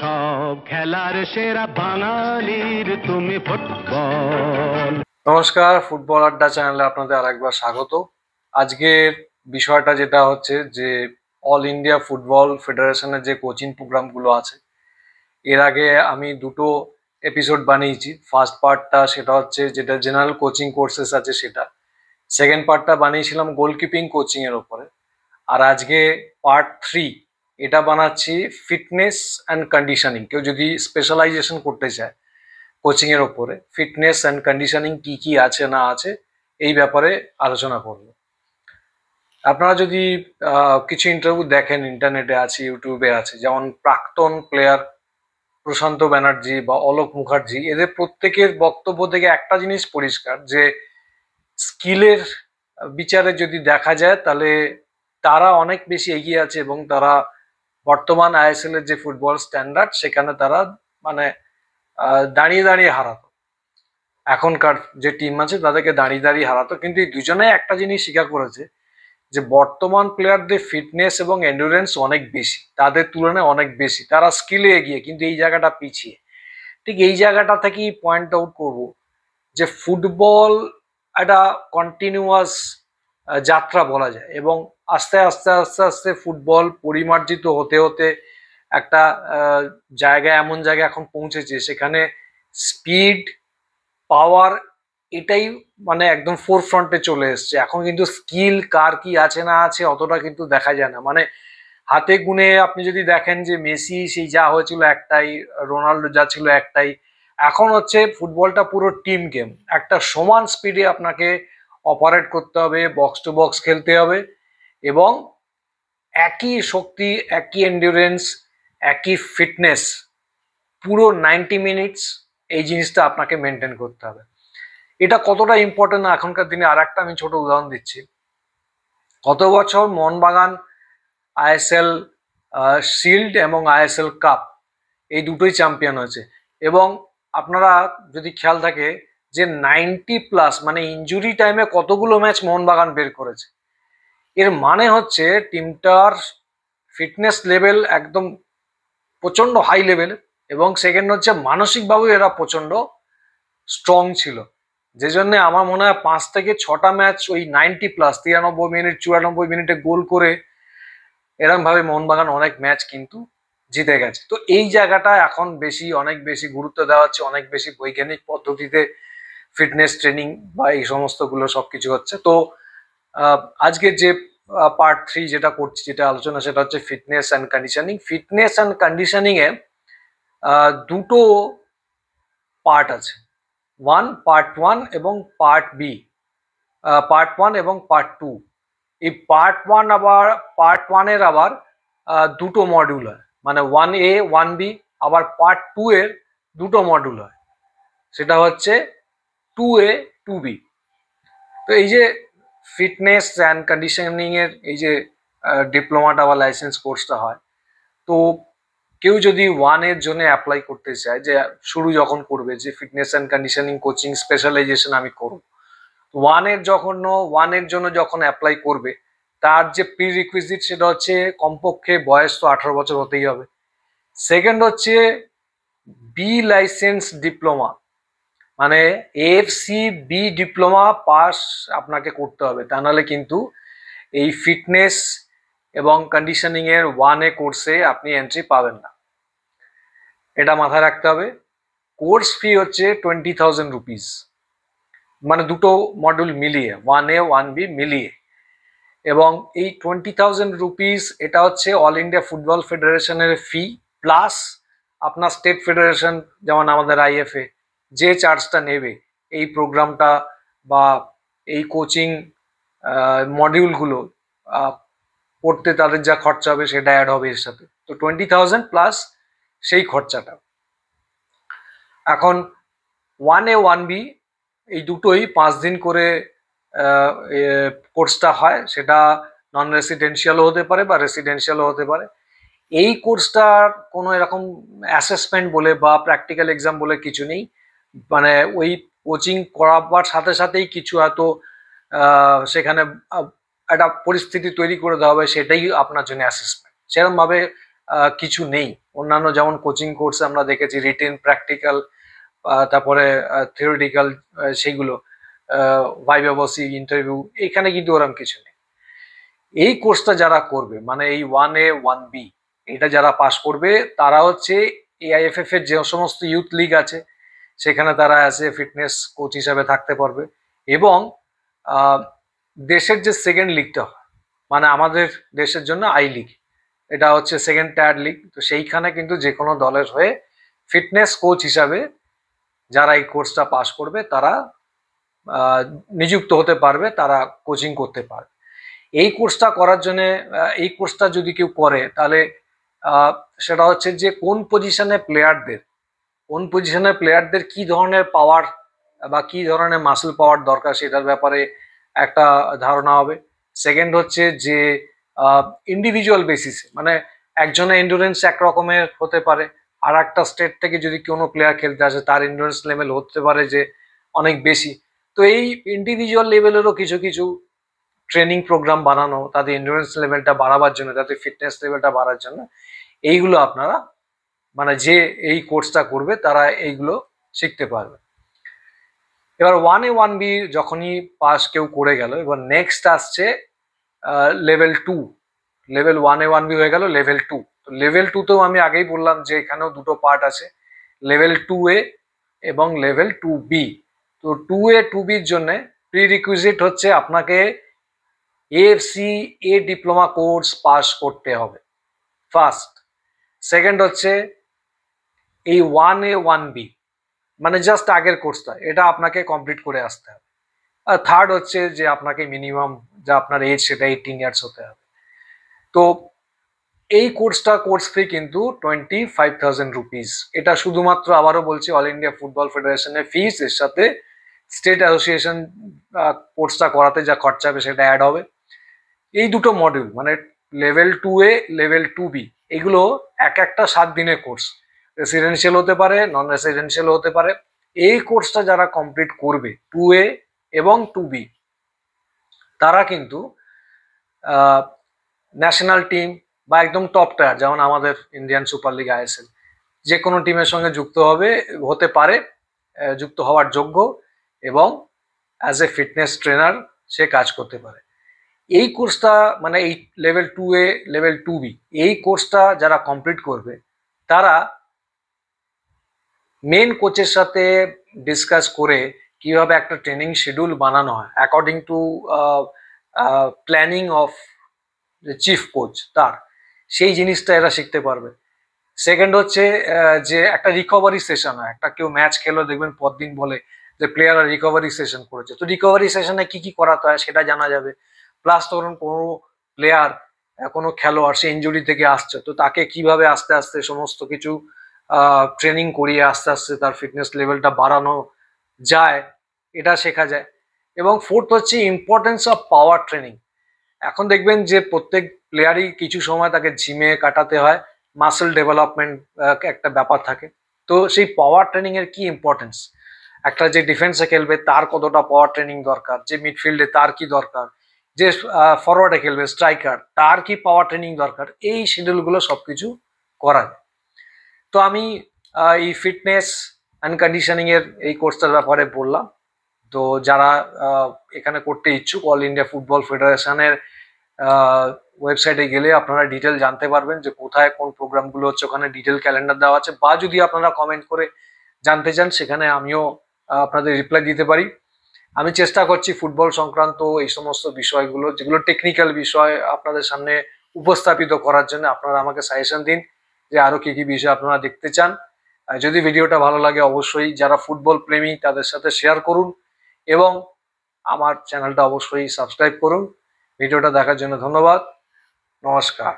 সব খেলার সেরা বাঙালির তুমি ফুটবল। নমস্কার, ফুটবল আড্ডা চ্যানেলে আপনাদের আরেকবার স্বাগত। আজকের বিষয়টা যেটা হচ্ছে যে অল ইন্ডিয়া ফুটবল ফেডারেশনের যে কোচিং প্রোগ্রামগুলো আছে, এর আগে আমি দুটো এপিসোড বানিয়েছি। ফার্স্ট পার্টটা সেটা হচ্ছে যেটা জেনারেল কোচিং কোর্সেস আছে সেটা, সেকেন্ড পার্টটা বানিয়েছিলাম গোলকিপিং কোচিং এর উপরে, আর আজকে পার্ট 3 এটা বানাচ্ছি ফিটনেস অ্যান্ড কন্ডিশনিং। কেউ যদি স্পেশালাইজেশন করতে চায় কোচিং এর ওপরে, ফিটনেস অ্যান্ড কন্ডিশনিং কি কি আছে না আছে এই ব্যাপারে আলোচনা করব। আপনারা যদি কিছু ইন্টারভিউ দেখেন, ইন্টারনেটে আছে, ইউটিউবে আছে, যেমন প্রাক্তন প্লেয়ার প্রশান্ত ব্যানার্জি বা অলোক মুখার্জি, এদের প্রত্যেকের বক্তব্য থেকে একটা জিনিস পরিষ্কার যে স্কিলের বিচারে যদি দেখা যায় তাহলে তারা অনেক বেশি এগিয়ে আছে এবং তারা বর্তমান আইএসএল এর যে ফুটবল স্ট্যান্ডার্ড সেখানে তারা মানে দাঁড়িয়ে দাঁড়িয়ে হারাতো। এখনকার যে টিম আছে তাদেরকে দাঁড়িয়ে দাঁড়িয়ে হারাতো। কিন্তু এই দুজনে একটা জিনিস স্বীকার করেছে যে বর্তমান প্লেয়ারদের ফিটনেস এবং এন্ডুরেন্স অনেক বেশি, তাদের তুলনায় অনেক বেশি, তারা স্কিলে এগিয়ে কিন্তু এই জায়গাটা পিছিয়ে। ঠিক এই জায়গাটা থেকেই পয়েন্ট আউট করবো যে ফুটবল একটা কন্টিনিউয়াস যাত্রা বলা যায়, এবং আস্তে আস্তে আস্তে আস্তে ফুটবল পরিমার্জিত হতে হতে একটা জায়গায়, এমন জায়গায় এখন পৌঁছেছে সেখানে স্পিড, পাওয়ার, এটাই মানে একদম ফোর ফ্রন্টে চলে এসছে। এখন কিন্তু স্কিল কার কি আছে না আছে অতটা কিন্তু দেখা যায় না। মানে হাতে গুনে আপনি যদি দেখেন যে মেসি সেই যা হয়েছিল একটাই, রোনাল্ডো যা ছিল একটাই। এখন হচ্ছে ফুটবলটা পুরো টিম গেম, একটা সমান স্পিডে আপনাকে অপারেট করতে হবে, বক্স টু বক্স খেলতে হবে, এবং একই শক্তি, একই এন্ডিউরেন্স, একই ফিটনেস পুরো 90 মিনিটস এই জিনিসটা আপনাকে মেনটেন করতে হবে। এটা কতটা ইম্পর্টেন্ট এখনকার দিনে আর একটা আমি ছোট উদাহরণ দিচ্ছি। গত বছর মোহনবাগান আইএসএল শিল্ড এবং আইএসএল কাপ এই দুটোই চ্যাম্পিয়ন হয়েছে, এবং আপনারা যদি খেয়াল থাকে যে 90+ মানে ইনজুরি টাইমে কতগুলো ম্যাচ মোহনবাগান বের করেছে। এর মানে হচ্ছে টিমটার ফিটনেস লেভেল একদম প্রচন্ড হাই লেভেল, এবং সেকেন্ড হচ্ছে মানসিকভাবেও এরা প্রচন্ড স্ট্রং ছিল। যে জন্য আমার মনে হয় 5 থেকে 6টা ম্যাচ ওই 90+, 93 মিনিট 94 মিনিটে গোল করে এরকম ভাবে মোহনবাগান অনেক ম্যাচ কিন্তু জিতে গেছে। তো এই জায়গাটা এখন অনেক বেশি গুরুত্ব দেওয়া হচ্ছে, অনেক বেশি বৈজ্ঞানিক পদ্ধতিতে ফিটনেস ট্রেনিং বা এই সমস্তগুলো সবকিছু হচ্ছে। তো আজকের যে পার্ট 3 যেটা করছি, যেটা আলোচনা, সেটা হচ্ছে fitness and conditioning. Fitness and conditioning এ দুটো পার্ট আছে, পার্ট 1 এবং পার্ট 1 এবং পার্ট 2। এই পার্ট 1 এর আবার দুটো মডিউল হয়, মানে 1A 1B, আবার পার্ট 2 এর দুটো মডিউল হয়, সেটা হচ্ছে 2A 2B। তো এই যে ফিটনেস অ্যান্ড কন্ডিশনিং এর এই যে ডিপ্লোমাটা বা লাইসেন্স কোর্সটা হয়, তো কেউ যদি 1 এর জন্য অ্যাপ্লাই করতে চায়, যে শুরু যখন করবে যে fitness and conditioning coaching specialisation আমি করব, 1 এর জন্য যখন অ্যাপ্লাই করবে, তার যে প্রি রিকুইজিট সেটা হচ্ছে কমপক্ষে বয়স তো 18 বছর হতেই হবে। সেকেন্ড হচ্ছে বি লাইসেন্স ডিপ্লোমা, মানে এফসি বি ডিপ্লোমা পাস আপনাকে করতে হবে, তা নাহলে কিন্তু এই ফিটনেস এবং কন্ডিশনিং এর 1A কোর্সে আপনি এন্ট্রি পাবেন না। এটা মাথায় রাখতে হবে। কোর্স ফি হচ্ছে 20,000 রুপিস, মানে দুটো মডিউল মিলিয়ে, 1A 1B মিলিয়ে। এবং এই 20,000 রুপিস এটা হচ্ছে অল ইন্ডিয়া ফুটবল ফেডারেশনের ফি, প্লাস আপনার স্টেট ফেডারেশন যেমন আমাদের আইএফএ যে চার্জটা নেবে এই প্রোগ্রামটা বা এই কোচিং মডিউলগুলো পড়তে তাদের যা খরচা হবে সেটা অ্যাড হবে এর সাথে। তো 20,000 প্লাস সেই খরচাটা। এখন 1A 1B এই দুটোই 5 দিন করে কোর্সটা হয়, সেটা নন রেসিডেন্সিয়ালও হতে পারে বা রেসিডেন্সিয়ালও হতে পারে। এই কোর্সটার কোনো এরকম অ্যাসেসমেন্ট বলে বা প্র্যাকটিক্যাল এক্সাম বলে কিছু নেই, মানে ওই কোচিং করাবার সাথে সাথেই কিছু হয়তো সেখানে একটা পরিস্থিতি তৈরি করে দেওয়া হবে, সেটাই আপনার জন্য অ্যাসেসমেন্ট, সেরকম ভাবে কিছু নেই। অন্যান্য যেমন কোচিং কোর্সে আমরা দেখেছি রিটেন, প্র্যাকটিক্যাল, তারপরে থিওরিটিক্যাল, সেইগুলো ভাইভা বসি, ইন্টারভিউ, এখানে কিন্তু ওরকম কিছু নেই। এই কোর্সটা যারা করবে মানে এই 1A 1B এটা যারা পাস করবে তারা হচ্ছে এআইএফএফ এর যে সমস্ত ইউথ লিগ আছে সেখানে তারা অ্যাজ এ ফিটনেস কোচ হিসাবে থাকতে পারবে, এবং দেশের যে সেকেন্ড লিগটা মানে আমাদের দেশের জন্য আই লিগ, এটা হচ্ছে সেকেন্ড টায়ার লিগ, তো সেইখানে কিন্তু যে কোনো দলের হয়ে ফিটনেস কোচ হিসাবে যারা এই কোর্সটা পাস করবে তারা নিযুক্ত হতে পারবে, তারা কোচিং করতে পারবে। এই কোর্সটা করার জন্য এই কোর্সটা যদি কেউ করে তাহলে সেটা হচ্ছে যে কোন প্লেয়ারদের কি ধরনের পাওয়ার বা কি ধরনের মাসেল পাওয়ার দরকার সেটার ব্যাপারে একটা ধারণা হবে। সেকেন্ড হচ্ছে যে ইন্ডিভিজুয়াল বেসিসে মানে একজনের এন্ডুরেন্স একরকমের হতে পারে, আর একটা স্টেট থেকে যদি কোনো প্লেয়ার খেলতে আসে তার এন্ডুরেন্স লেভেল হতে পারে যে অনেক বেশি। তো এই ইন্ডিভিজুয়াল লেভেলেরও কিছু কিছু ট্রেনিং প্রোগ্রাম বানানো তাদের এন্ডুরেন্স লেভেলটা বাড়াবার জন্য, তাদের ফিটনেস লেভেলটা বাড়ার জন্য, এইগুলো আপনারা মানে যে এই কোর্সটা করবে তারা এইগুলো শিখতে পারবে। এবার 1A 1B যখনই পাস কেউ করে গেল, এবার নেক্সট আসছে লেভেল 2। লেভেল 1A 1B হয়ে গেল, লেভেল 2। তো লেভেল 2তেও আমি আগেই বললাম যে এখানেও দুটো পার্ট আছে, লেভেল 2A এবং লেভেল 2B। তো 2A 2Bর জন্য প্রিরিকুইজিট হচ্ছে আপনাকে AFC A diploma course pass করতে হবে ফার্স্ট। সেকেন্ড হচ্ছে এই 1A 1B মানে জাস্ট আগের কোর্সটা এটা আপনাকে কমপ্লিট করে আসতে হবে। আর থার্ড হচ্ছে যে আপনাকে মিনিমাম যা আপনার এজ সেটা 18 ইয়ার্স হতে হবে। তো এই কোর্স ফি কিন্তু 25,000 রুপিস। এটা শুধুমাত্র আবারও বলছি অল ইন্ডিয়া ফুটবল ফেডারেশনের ফিস, এর সাথে স্টেট অ্যাসোসিয়েশন কোর্সটা করাতে যা খরচা হবে সেটা অ্যাড হবে। এই দুটো মডিউল মানে লেভেল 2A লেভেল 2B এগুলো একটা 7 দিনের কোর্স, রেসিডেন্সিয়াল হতে পারে, নন রেসিডেন্সিয়াল হতে পারে। এই কোর্সটা যারা কমপ্লিট করবে 2A এবং 2B তারা কিন্তু ন্যাশনাল টিম বা একদম টপ টায়ার যেমন আমাদের ইন্ডিয়ান সুপার লিগ ISL যে কোনো টিমের সঙ্গে হতে পারে, যুক্ত হওয়ার যোগ্য, এবং অ্যাজ এ ফিটনেস ট্রেনার সে কাজ করতে পারে। এই কোর্সটা মানে এই লেভেল 2A লেভেল 2B এই কোর্সটা যারা কমপ্লিট করবে তারা মেন কোচের সাথে ডিসকাস করে কিভাবে একটা ট্রেনিং শিডিউল বানানো হয় according to planning of chief coach, তার সেই জিনিসটা এরা শিখতে পারবে। সেকেন্ড হচ্ছে যে একটা রিকভারি সেশন হয়, একটা কেউ ম্যাচ খেলো দেখবেন পরদিন বলে যে প্লেয়াররা রিকভারি সেশন করেছে, তো রিকভারি সেশনে কি কি করাতে হয় সেটা জানা যাবে। প্লাস ধরুন কোনো প্লেয়ার কোনো খেলোয়াড় সে ইনজুরি থেকে আসছে, তো তাকে কিভাবে আস্তে আস্তে সমস্ত কিছু ট্রেনিং করিয়ে আস্তে আস্তে তার ফিটনেস লেভেলটা বাড়ানো যায় এটা শেখা যায়। এবং ফোর্থ হচ্ছে ইম্পর্টেন্স অফ পাওয়ার ট্রেনিং। এখন দেখবেন যে প্রত্যেক প্লেয়ারই কিছু সময় তাকে জিমে কাটাতে হয়, মাসেল ডেভেলপমেন্ট একটা ব্যাপার থাকে। তো সেই পাওয়ার ট্রেনিং এর কি ইম্পর্টেন্স, একটা যে ডিফেন্সে খেলবে তার কতটা পাওয়ার ট্রেনিং দরকার, যে মিডফিল্ডে তার কি দরকার, যে ফরওয়ার্ডে খেলবে স্ট্রাইকার তার কি পাওয়ার ট্রেনিং দরকার, এই শিডিউলগুলো সবকিছু করা যায়। তো আমি এই ফিটনেস অ্যান্ড কন্ডিশনিং এর এই কোর্সটার ব্যাপারে বললাম। তো যারা এখানে করতে ইচ্ছুক অল ইন্ডিয়া ফুটবল ফেডারেশনের ওয়েবসাইটে গেলে আপনারা ডিটেল জানতে পারবেন যে কোথায় কোন প্রোগ্রামগুলো হচ্ছে, ওখানে ডিটেল ক্যালেন্ডার দেওয়া আছে, বা যদি আপনারা কমেন্ট করে জানতে চান সেখানে আমিও আপনাদের রিপ্লাই দিতে পারি। আমি চেষ্টা করছি ফুটবল সংক্রান্ত এই সমস্ত বিষয়গুলো যেগুলো টেকনিক্যাল বিষয় আপনাদের সামনে উপস্থাপিত করার জন্য। আপনারা আমাকে সাজেশন দিন যে আরো কি কি বিষয় আপনারা দেখতে চান। যদি ভিডিওটা ভালো লাগে অবশ্যই যারা ফুটবল প্রেমী তাদের সাথে শেয়ার করুন এবং আমার চ্যানেলটা অবশ্যই সাবস্ক্রাইব করুন। ভিডিওটা দেখার জন্য ধন্যবাদ, নমস্কার।